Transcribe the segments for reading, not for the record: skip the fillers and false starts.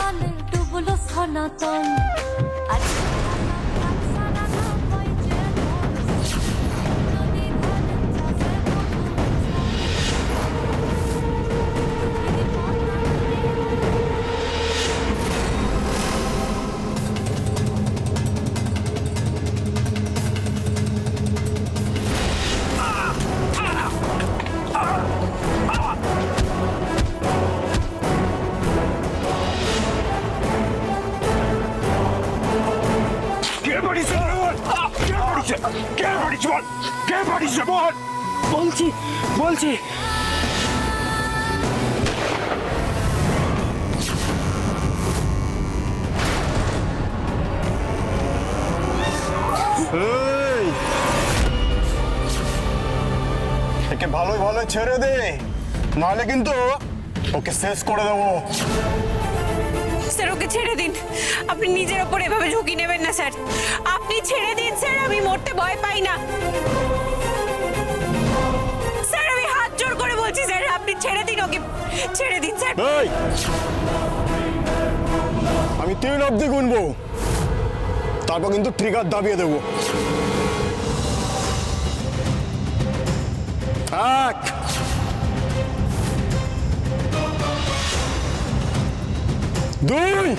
জলে ডুবলো সনাতন আজ বলছি বলছি একে ভালোই ভালো ছেড়ে দে, নাহলে কিন্তু ওকে শেষ করে দেবো। স্যার ওকে ছেড়ে দিন, আপনি নিজের ওপর এভাবে ঝুঁকি নেবেন না স্যার, আপনি ছেড়ে দিন স্যার, আমি মরতে ভয় পাই না স্যার, আমি হাত জোড় করে বলছি স্যার, আপনি ছেড়ে দিন ওকে, ছেড়ে দিন স্যার। এই, আমি 3 অবধি গুনবো, তারপর কিন্তু ট্রিগার দাবিয়ে দেবো। 1 2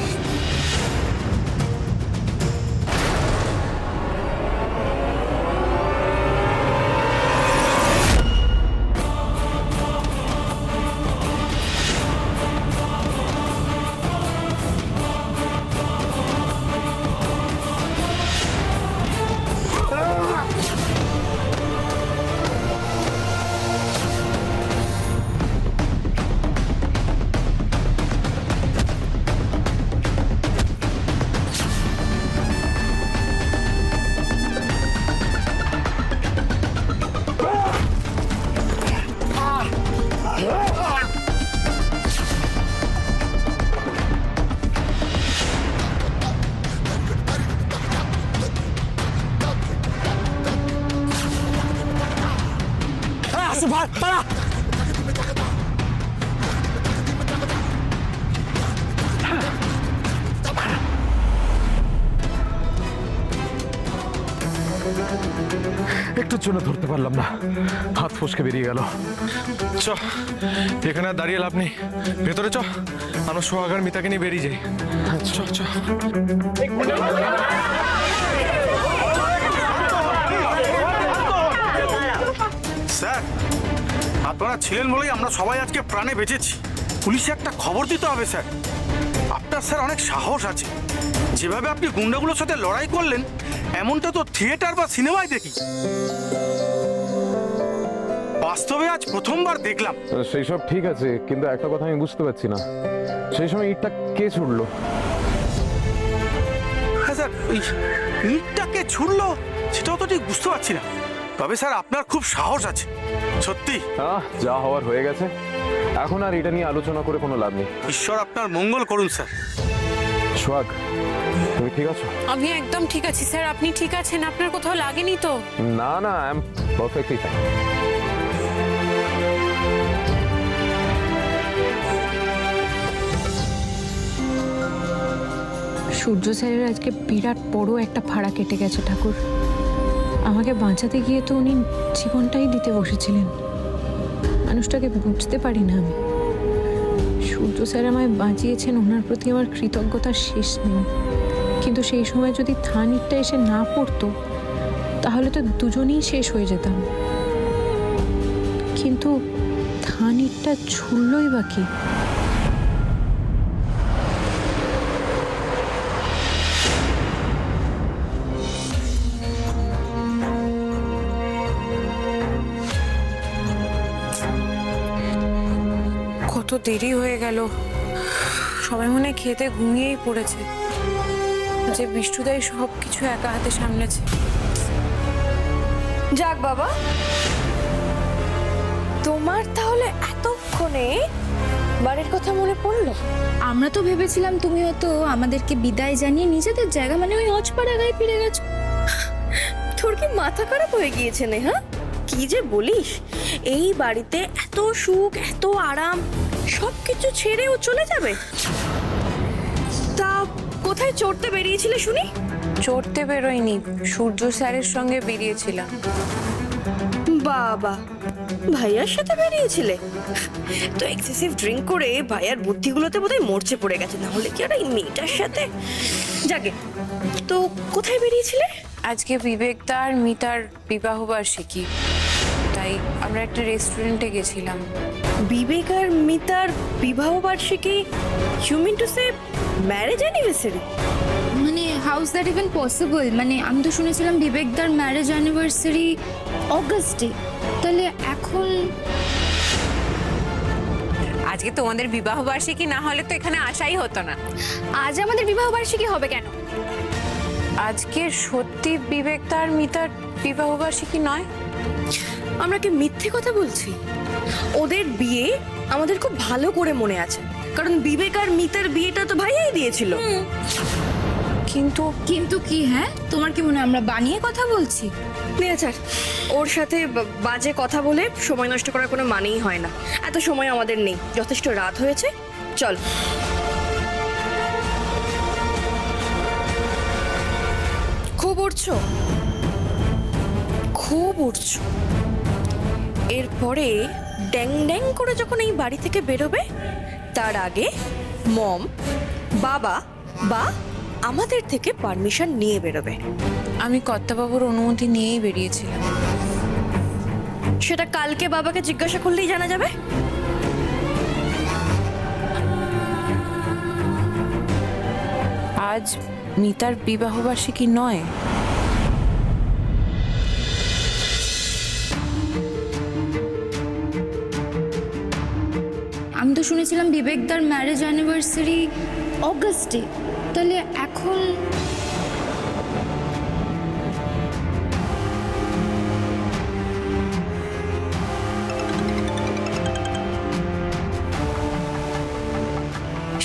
para! একটুর জন্য ধরতে পারলাম না, হাত ফসকে বেরিয়ে গেল। চ, এখানে আর দাঁড়িয়ে লাভ নেই, ভেতরে চ, আমরা সোহাগার মিতাকে নিয়ে বেরিয়ে যাই। চ চ। স্যার, আপনারা ছিলেন বলেই আমরা সবাই আজকে প্রাণে বেঁচেছি। পুলিশে একটা খবর দিতে হবে স্যার। আপনার স্যার অনেক সাহস আছে, যেভাবে আপনি গুন্ডাগুলোর সাথে লড়াই করলেন এমনটা তো থিয়েটার বা সিনেমায় দেখি, বাস্তবে আজ প্রথমবার দেখলাম। সেই সব ঠিক আছে, কিন্তু একটা কথা আমি বুঝতে পারছি না, সেই সময় ইটটা কে ছুড়লো? হ্যাঁ স্যার, ওই ইটটাকে ছুড়লো সেটাও তো ঠিক বুঝতে পারছি না, তবে স্যার আপনার খুব সাহস আছে সত্যি। যা হওয়ার হয়ে গেছে, এখন আর এটা নিয়ে আলোচনা করে কোনো লাভ নেই। ঈশ্বর আপনার মঙ্গল করুন স্যার। সোহাগ, তুমি ঠিক আছো? আমি একদম ঠিক আছি স্যার, আপনি ঠিক আছেন? আপনার কোথাও লাগেনি তো? না না, আই এম পারফেক্টলি ফাইন। সূর্য স্যারের আজকে বিরাট বড় একটা ফাড়া কেটে গেছে ঠাকুর। আমাকে বাঁচাতে গিয়ে তো উনি জীবনটাই দিতে বসেছিলেন। মানুষটাকে বুঝতে পারি না আমি। সূর্য স্যার আমায় বাঁচিয়েছেন, ওনার প্রতি আমার কৃতজ্ঞতার শেষ নেই। কিন্তু সেই সময় যদি থানিরটা এসে না পড়তো তাহলে তো দুজনেই শেষ হয়ে যেতাম। কিন্তু থানিরটা ছুড়লই বা কি? কত দেরি হয়ে গেল, সবাই মনে হয় খেতে ঘুমিয়েই পড়েছে, যে বিষ্ণুদাই সব কিছু একা হাতে সামলেছে। যাক বাবা, তোমার তাহলে এতক্ষণে বাড়ির কথা মনে পড়লো? আমরা তো ভেবেছিলাম তুমি হয়তো আমাদেরকে বিদায় জানিয়ে নিজেদের জায়গা মানে ওই অজপাড়া গায়ে ফিরে গেছো। তোর কি মাথা খারাপ হয়ে গিয়েছে না? হ্যাঁ, কি যে বলিস, এই বাড়িতে এত সুখ এত আরাম সবকিছু ছেড়ে ও চলে যাবে? কোথায় চড়তে বেরিয়েছিলে শুনি? চড়তে বেরোয়নি, সূর্য স্যারের সঙ্গে বেরিয়েছিলাম। বাবা, ভাইয়ার সাথে বেরিয়েছিলে? তো এক্সেসিভ ড্রিঙ্ক করে ভাইয়ার বুদ্ধিগুলোতে বোধহয় মরচে পড়ে গেছে, না হলে কি আর এই মেয়েটার সাথে। যাকে, তো কোথায় বেরিয়েছিলে? আজকে বিবেকদা আর মিতার বিবাহ বার্ষিকী, তাই আমরা একটা রেস্টুরেন্টে গেছিলাম। বিবেক আর মিতার বিবাহ বার্ষিকী? You mean to say marriage anniversary? মানে হাউস দ্যাট ইভেন পসিবল? মানে আমি তো শুনেছিলাম বিবেকদার ম্যারেজ অ্যানিভার্সারি অগাস্টে, তাহলে এখন আজকে তোমাদের বিবাহ বার্ষিকী না হলে তো এখানে আসাই হতো না। আজ আমাদের বিবাহ বার্ষিকী হবে কেন? আজকে সত্যি বিবেকদা আর মিতার বিবাহ বার্ষিকী নয়? আমরা কি মিথ্যে কথা বলছি? ওদের বিয়ে আমাদের খুব ভালো করে মনে আছে, কারণ বিবেক আর মিতার বিয়েটা তো ভাইয়াই দিয়েছিল। কিন্তু কিন্তু কি? হ্যাঁ, তোমার কি মনে হয় আমরা বানিয়ে কথা বলছি? নেচার, ওর সাথে বাজে কথা বলে সময় নষ্ট করার কোনো মানেই হয় না। এত সময় আমাদের নেই, যথেষ্ট রাত হয়েছে, চল। খুব উঠছো, খুব উঠছো। এরপরে ড্যাং ড্যাং করে যখন এই বাড়ি থেকে বেরোবে, তার আগে মম, বাবা বা আমাদের থেকে পারমিশন নিয়ে বেরোবে। আমি কর্তাবাবুর অনুমতি নিয়েই বেরিয়েছিলাম। সেটা কালকে বাবাকে জিজ্ঞাসা করলেই জানা যাবে। আজ মিতার বিবাহ বার্ষিকী নয়? আমি তো শুনেছিলাম বিবেকদার ম্যারেজ অ্যানিভার্সারি অগাস্টে, তাহলে এখন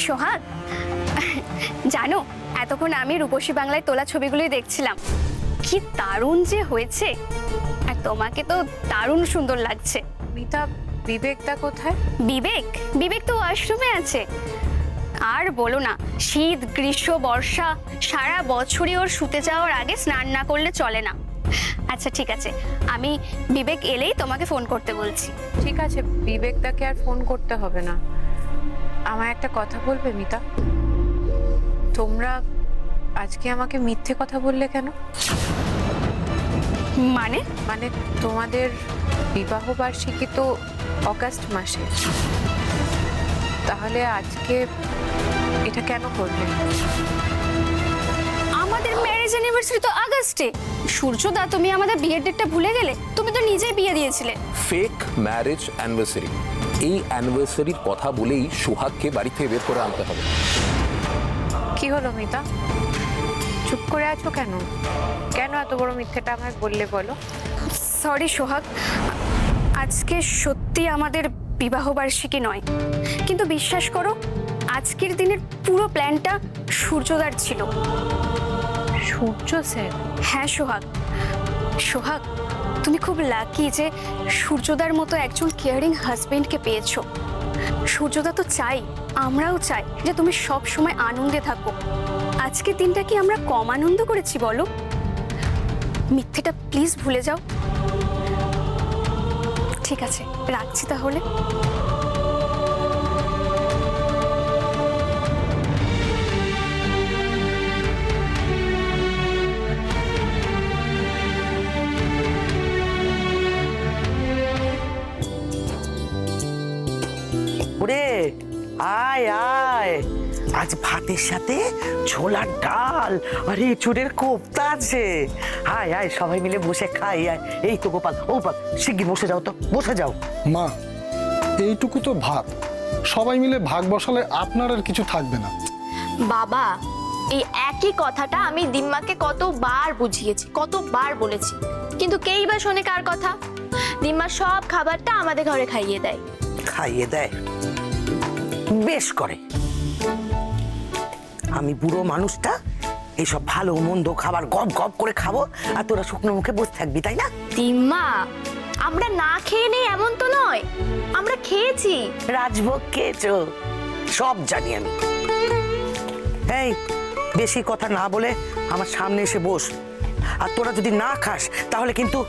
সোহাগ, জানো এতক্ষণ আমি রূপসী বাংলায় তোলা ছবিগুলোই দেখছিলাম, কি দারুণ যে হয়েছে, আর তোমাকে তো দারুণ সুন্দর লাগছে। মিতা, বিবেকদা কোথায়? বিবেক বিবেক তো ওয়াশরুমে আছে। আর বলো না, শীত গ্রীষ্ম বর্ষা সারা বছরই ওর শুতে যাওয়ার আগে স্নান না করলে চলে না। আচ্ছা ঠিক আছে, আমি বিবেক এলেই তোমাকে ফোন করতে বলছি। ঠিক আছে, বিবেকদাকে আর ফোন করতে হবে না। আমায় একটা কথা বলবে মিতা? তোমরা আজকে আমাকে মিথ্যে কথা বললে কেন? মানে? মানে তোমাদের বিবাহ বার্ষিকী তো অগাস্ট মাসে, তাহলে আজকে এটা কেন করলে? আমাদের ম্যারেজ অ্যানিভার্সারি তো আগস্টে। সূর্যদা, তুমি আমাদের বিয়ের ডেটটা ভুলে গেলে? তুমি তো নিজেই বিয়ে দিয়েছিলে। ফেক ম্যারেজ অ্যানিভার্সারি, এই অ্যানিভার্সারির কথা বলেই সোহাগকে বাড়ি থেকে বের করে আনতে হবে। কি হলো মিতা, চুপ করে আছো কেন? কেন এত বড় মিথ্যেটা আমায় বললে বলো? সরি সোহাগ, আজকে সত্যি আমাদের বিবাহ বার্ষিকী নয়, কিন্তু বিশ্বাস করো আজকের দিনের পুরো প্ল্যানটা সূর্যদার ছিল। সূর্য স্যার? হ্যাঁ সোহাগ, সোহাগ তুমি খুব লাকি যে সূর্যদার মতো একজন কেয়ারিং হাজবেন্ডকে পেয়েছো। সূর্যদা তো চাই, আমরাও চাই যে তুমি সব সময় আনন্দে থাকো। আজকের দিনটা কি আমরা কম আনন্দ করেছি বলো? মিথ্যেটা প্লিজ ভুলে যাও। ঠিক আছে, রাখছি তাহলে। ওরে আয় আয়, আজ ভাতের সাথে ছোলার ডাল আর এঁচুড়ের কোপ্তা আছে। আয় আয়, সবাই মিলে বসে খাই। আয়, এই তো গোপাল, ও গোপাল শিগগির বসে যাও, তো বসে যাও। মা, এইটুকু তো ভাত, সবাই মিলে ভাগ বসালে আপনার আর কিছু থাকবে না। বাবা, এই একই কথাটা আমি দিম্মাকে কতবার বুঝিয়েছি, কতবার বলেছি, কিন্তু কেই বা শোনে কার কথা? দিম্মা সব খাবারটা আমাদের ঘরে খাইয়ে দেয়। খাইয়ে দেয়? বেশ করে। আমি বুড়ো মানুষটা এইসব ভালো মন্দ খাবার গপ গপ করে খাবো, আর তোরা শুকনো মুখে বসে থাকবি, তাই না? দিম্মা, আমরা না খেয়ে নেই এমন তো নয়, আমরা খেয়েছি। রাজভোগ খেয়েছো, সব জানি আমি। এই, বেশি কথা না বলে আমার সামনে এসে বস। আর তোরা যদি না খাস তাহলে কিন্তু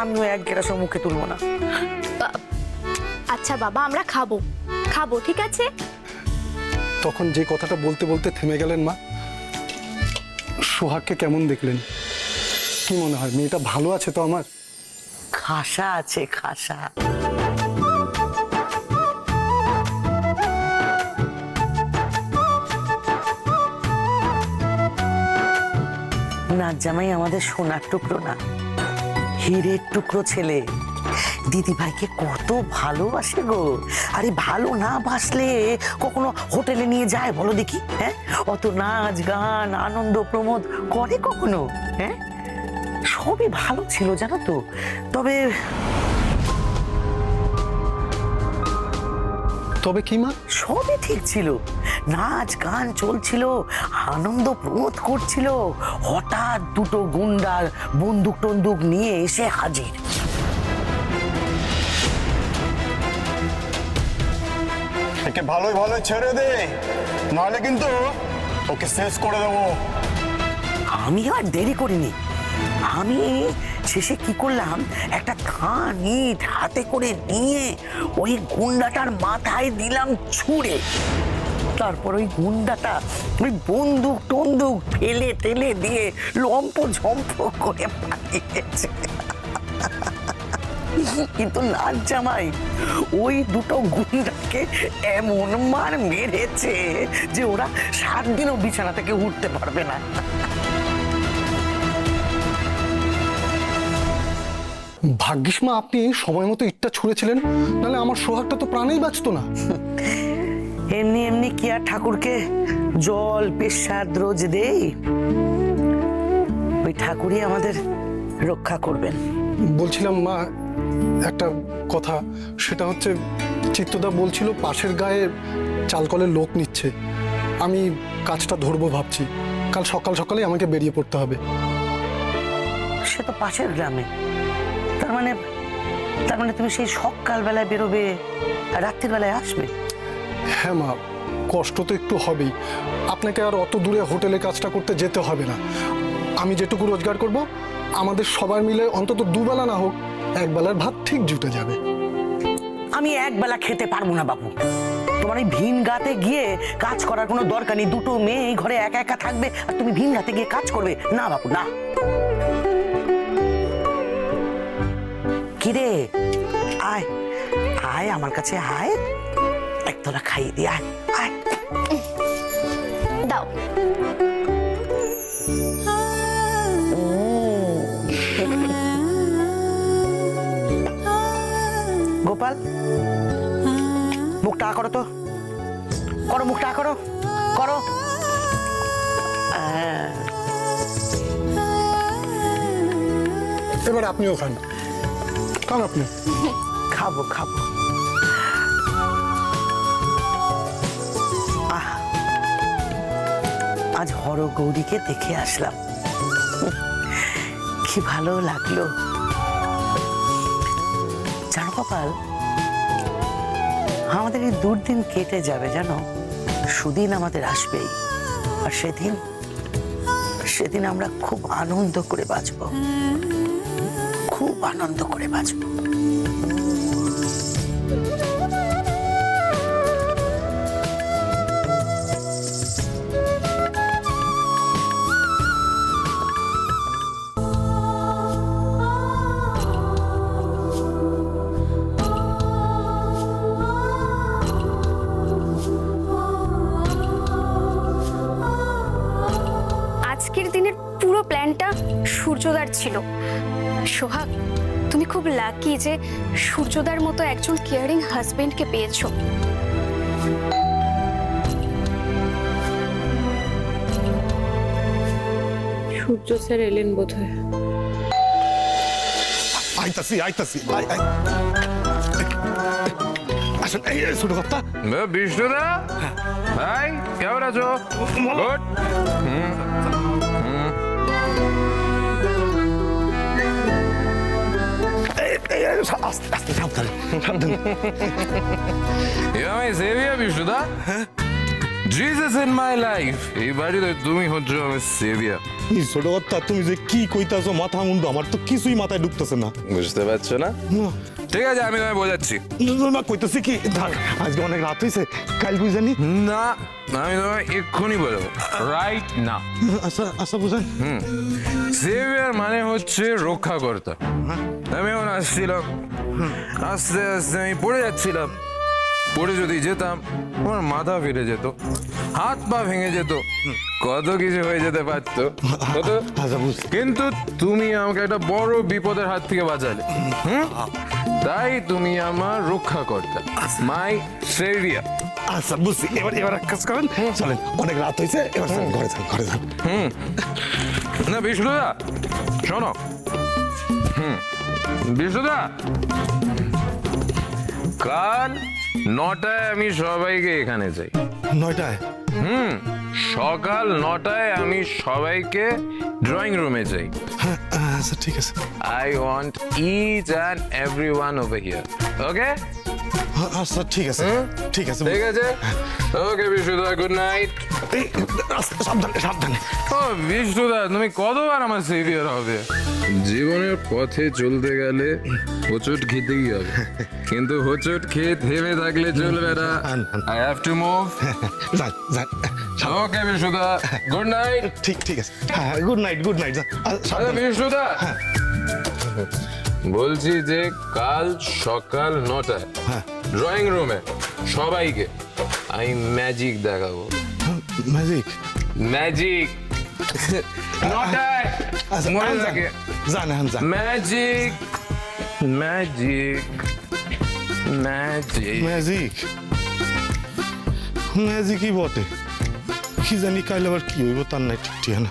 আমিও এক গ্লাসও মুখে তুলবো না। আচ্ছা বাবা, আমরা খাবো খাবো, ঠিক আছে? তখন যে কথাটা বলতে বলতে থেমে গেলেন মা, সোহাগকে কেমন দেখলেন? কি মনে হয় মেয়েটা ভালো আছে তো আমার? খাসা আছে, খাসা। নাচ জামাই আমাদের সোনার টুকরো না, হীরের টুকরো ছেলে। দিদি ভাইকে কত ভালোবাসে গো। আরে ভালো না বাসলে কখনো হোটেলে নিয়ে যায় বলো দেখি? হ্যাঁ, অত নাচ গান আনন্দ প্রমোদ করে কখনো? হ্যাঁ, সবই ভালো ছিল জানো তো। তবে তবে কি মা? সবই ঠিক ছিল, নাচ গান চলছিল, আনন্দ প্রমোদ করছিল। হঠাৎ দুটো গুন্ডা বন্দুক টন্দুক নিয়ে এসে হাজির। একে ভালোই ভালোই ছেড়ে দে, নাহলে কিন্তু ওকে শেষ করে দেবো। আমি আর দেরি করিনি। আমি শেষে কি করলাম, একটা থান ইট হাতে করে নিয়ে ওই গুন্ডাটার মাথায় দিলাম ছুঁড়ে। তারপর ওই গুন্ডাটা ওই বন্দুক টন্দুক ফেলে টেলে দিয়ে লম্প ঝম্প করে পালিয়েছে। কিন্তু নাচ জামাই ওই দুটো গুন্ডাকে এমন মার মেরেছে যে ওরা 7 দিনও বিছানা থেকে উঠতে পারবে না। ভাগ্যিস মা আপনি সময় মতো ইটটা ছুঁড়েছিলেন, নাহলে আমার সোহাগটা তো প্রাণেই বাঁচতো না। এমনি এমনি কি আর ঠাকুরকে জল পেশাদ রোজ দেই? ওই ঠাকুরই আমাদের রক্ষা করবেন। বলছিলাম মা একটা কথা, সেটা হচ্ছে চিত্তদা বলছিল পাশের গায়ে চালকলের লোক নিচ্ছে। আমি কাজটা ধরবো ভাবছি, কাল সকাল সকালে আমাকে বেরিয়ে পড়তে হবে। সে তো পাশের গ্রামে, তার মানে তুমি সেই সকালবেলায় বেরোবে আর রাত্রির বেলায় আসবে? হ্যাঁ মা, কষ্ট তো একটু হবেই। আপনাকে আর অত দূরে হোটেলে কাজটা করতে যেতে হবে না। আমি যেটুকু রোজগার করব আমাদের সবার মিলে অন্তত দুবেলা না হোক একবেলার ভাত ঠিক জুটে যাবে। আমি একবেলা খেতে পারবো না বাবু। তোমার এই ভিন গাতে গিয়ে কাজ করার কোনো দরকার নেই। দুটো মেয়ে এই ঘরে একা একা থাকবে আর তুমি ভিন গাতে গিয়ে কাজ করবে? না বাবু না। কিরে আয় আয় আমার কাছে আয়, একতলা খাইয়ে দি। আয় আয়। দাও। গোপাল মুখটা করো তো, করো মুখটা করো করো। এবার আপনিও খান, খান আপনি। খাবো খাবো। আজ হর গৌরীকে দেখে আসলাম, কি ভালো লাগলো জানো কপাল। আমাদের এই দুর্দিন কেটে যাবে জানো, সুদিন আমাদের আসবেই। আর সেদিন আমরা খুব আনন্দ করে বাঁচবো, খুব আনন্দ করে বাঁচবো। আজকের দিনের পুরো প্ল্যানটা সূর্যদার ছিল। সোহাগ, তুমি খুব লাকি যে সূর্যদার মতো একজন কেয়ারিং হাজবেন্ডকে পেয়েছো। সূর্য স্যার এলেন বোধহয়। আইতাছি আইতাছি, আসেন এই ছোট কথা। বিষ্ণুদা ভাই কেমন আছো? গুড। আস্তে আস্তে সাবধানে। বিষ্ণুদা জিসাস ইন মাই লাইফ। এই বাড়িতে তুমি হচ্ছে আমার সেভিয়ার। এই ছোট কথা তুমি যে কি কইতাছো মাথা মুন্ডু আমার তো কিছুই মাথায় ঢুকতেছে না। বুঝতে পারছো না? ঠিক আছে, আমি তোমায় বোঝাচ্ছি। না কইতেছি কি আজকে অনেক রাত হয়েছে, কাল বুঝানি। না, আমি তোমায় এক্ষুনি বলবো, রাইট না। আচ্ছা আচ্ছা বুঝান। সেভিয়ার মানে হচ্ছে রক্ষাকর্তা। আমি এখন আসছিলাম, আস্তে আস্তে আমি পড়ে যাচ্ছিলাম। পড়ে যদি যেতাম আমার মাথা ফিরে যেত, হাত পা ভেঙে যেত, কত কিছু হয়ে যেতে পারতো। কিন্তু তুমি আমাকে একটা বড় বিপদের হাত থেকে বাঁচালে। তাই তুমি আমার রক্ষাকর্তা, মাই সেভিয়ার। আচ্ছা বুঝছি, এবার এক কাজ করেন, চলেন অনেক রাত হয়েছে, এবার চলেন ঘরে যান, ঘরে যান। না বিষ্ণুদা শোনো, বিষ্ণুদা কাল 9টায় আমি সবাইকে এখানে চাই। 9টায়? সকাল 9টায় আমি সবাইকে ড্রয়িং রুমে চাই। আচ্ছা ঠিক আছে। I want each and everyone over here. Okay? আচ্ছা ঠিক আছে, ঠিক আছে, ঠিক আছে। ওকে বিষ্ণুদা, গুড নাইট। সাবধানে সাবধানে। ও বিষ্ণুদা, তুমি কতবার আমার সেভিয়ার হবে? জীবনের পথে চলতে গেলে হোঁচট খেতেই হবে, কিন্তু হোঁচট খেয়ে থেমে থাকলে চলবে না। I have to move. যান যান। ওকে বিষ্ণুদা, গুড নাইট। ঠিক আছে, হ্যাঁ গুড নাইট, গুড নাইট। আচ্ছা বিষ্ণুদা, বলছি যে কাল সকাল 9টায় ড্রয়িং রুমে সবাইকে আমি ম্যাজিক দেখাবো। ম্যাজিক? ম্যাজিক 9টায় মনে থাকে। জান জান। ম্যাজিক ম্যাজিক ম্যাজিক ম্যাজিক ম্যাজিকই বটে, কি জানি কাল আবার কি হইব তার নাই ঠিক ঠিকানা।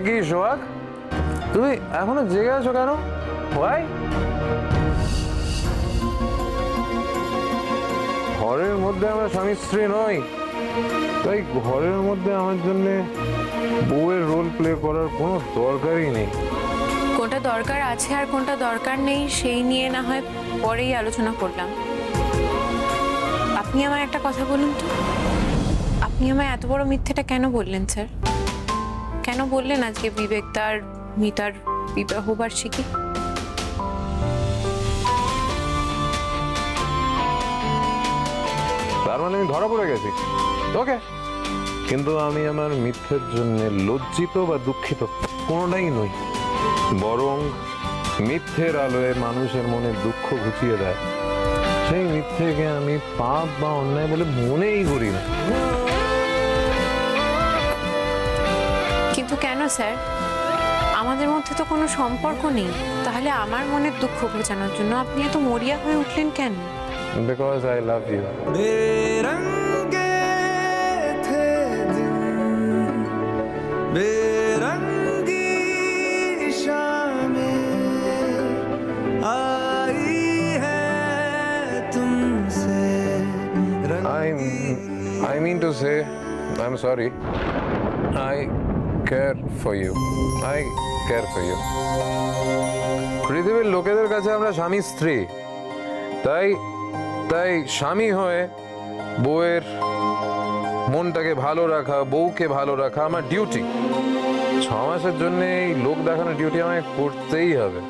কি সোহাগ, তুমি এখনো জেগে আছো কেন? ভাই ঘরের মধ্যে আমরা স্বামী স্ত্রী নই, তাই ঘরের মধ্যে আমার জন্য বউয়ের রোল প্লে করার কোনো দরকারই নেই। কোনটা দরকার আছে আর কোনটা দরকার নেই সেই নিয়ে না হয় পরেই আলোচনা করলাম। আপনি আমায় একটা কথা বলুন তো, আপনি আমায় এত বড় মিথ্যেটা কেন বললেন স্যার? কেন বললেন আজকে বিবেকদার মিতার বিবাহ বার্ষিকী? তার মানে আমি ধরা পড়ে গেছি? ওকে, কিন্তু আমি আমার মিথ্যের জন্য লজ্জিত বা দুঃখিত কোনোটাই নই, বরং মিথ্যের আলোয় মানুষের মনে দুঃখ ঘুচিয়ে দেয় সেই মিথ্যেকে আমি পাপ বা অন্যায় বলে মনেই করি না। কিন্তু কেন স্যার? আমাদের মধ্যে তো কোনো সম্পর্ক নেই, তাহলে আমার মনের দুঃখ ঘোচানোর জন্য আপনি এত মরিয়া হয়ে উঠলেন কেন? Because I love you. बेरंगे थे दिन, बेरंगी शामें आई है तुमसे। I mean to say, I'm sorry. I care for you. I care for you. পৃথিবীর লোকেদের কাছে আমরা স্বামী স্ত্রী, তাই স্বামী হয়ে বউয়ের মনটাকে ভালো রাখা, বউকে ভালো রাখা আমার ডিউটি। 6 মাসের জন্য এই লোক দেখানোর ডিউটি আমায় করতেই হবে।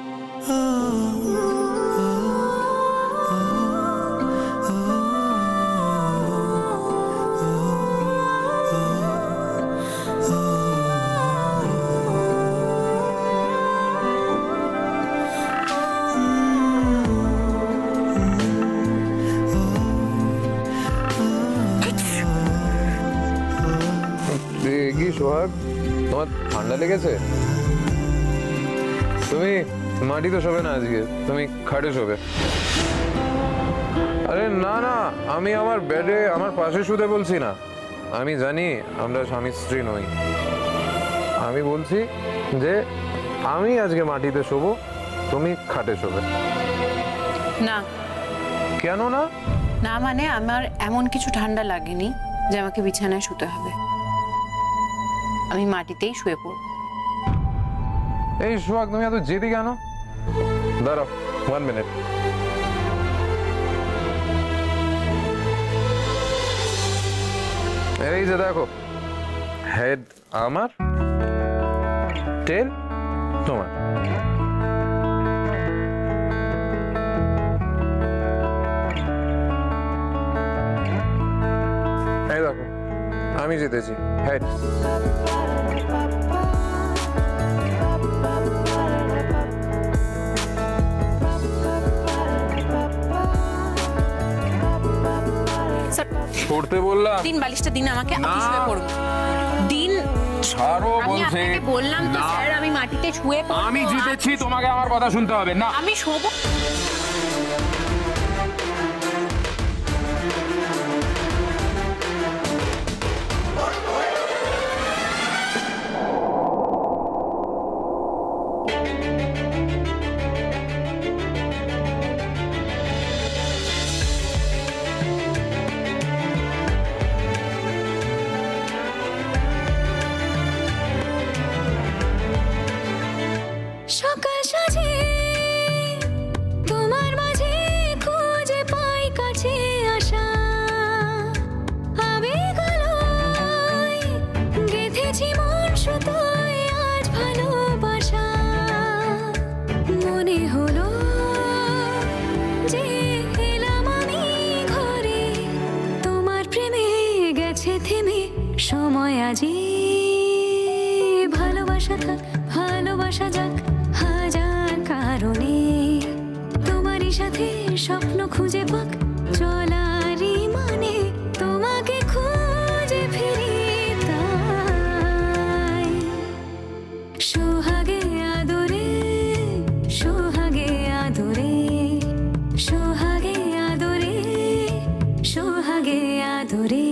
কি সোহাগ, তোমার ঠান্ডা লেগেছে? তুমি মাটিতে শোবে না আজকে, তুমি খাটে শোবে। আরে না না, আমি আমার বেডে আমার পাশে শুতে বলছি না। আমি জানি আমরা স্বামী স্ত্রী নই, আমি বলছি যে আমি আজকে মাটিতে শোবো, তুমি খাটে শোবে। না। কেন না? না মানে আমার এমন কিছু ঠান্ডা লাগেনি যে আমাকে বিছানায় শুতে হবে, আমি মাটিতেই শুয়ে পড়ব। এই সোহাগ, তুমি এত জেদি কেন? দাঁড়াও 1 মিনিট। এই যে দেখো, হেড আমার, টেল তোমার। এই দেখো, আমি জিতেছি হেড। পড়তে বললাম, দিন বালিশটা দিন আমাকে, আমি শুয়ে পড়ব। দিন, ছাড়ো আমি বলছে। আপনাকে বললাম তো না। স্যার আমি মাটিতে শুয়ে পড়ব। আমি জিতেছি, তোমাকে আমার কথা শুনতে হবে না। আমি শোবো। সকাল সাজে তোমার মাঝে খুঁজে পাই কাছে আসা আবেগগুলোয় গেঁথেছি মন সুতোয় আজ ভালোবাসা মনে হলো যে এলাম আমি ঘরে তোমার প্রেমে গেছে থেমে সময় আজি ভালোবাসা থাক ভালোবাসা যাক হাজার কারণে তোমারই সাথে স্বপ্ন খুঁজে পাক চলারই মানে তোমাকে খুঁজে ফিরি তাই সোহাগে আদরে সোহাগে আদরে সোহাগে আদরে সোহাগে আদরে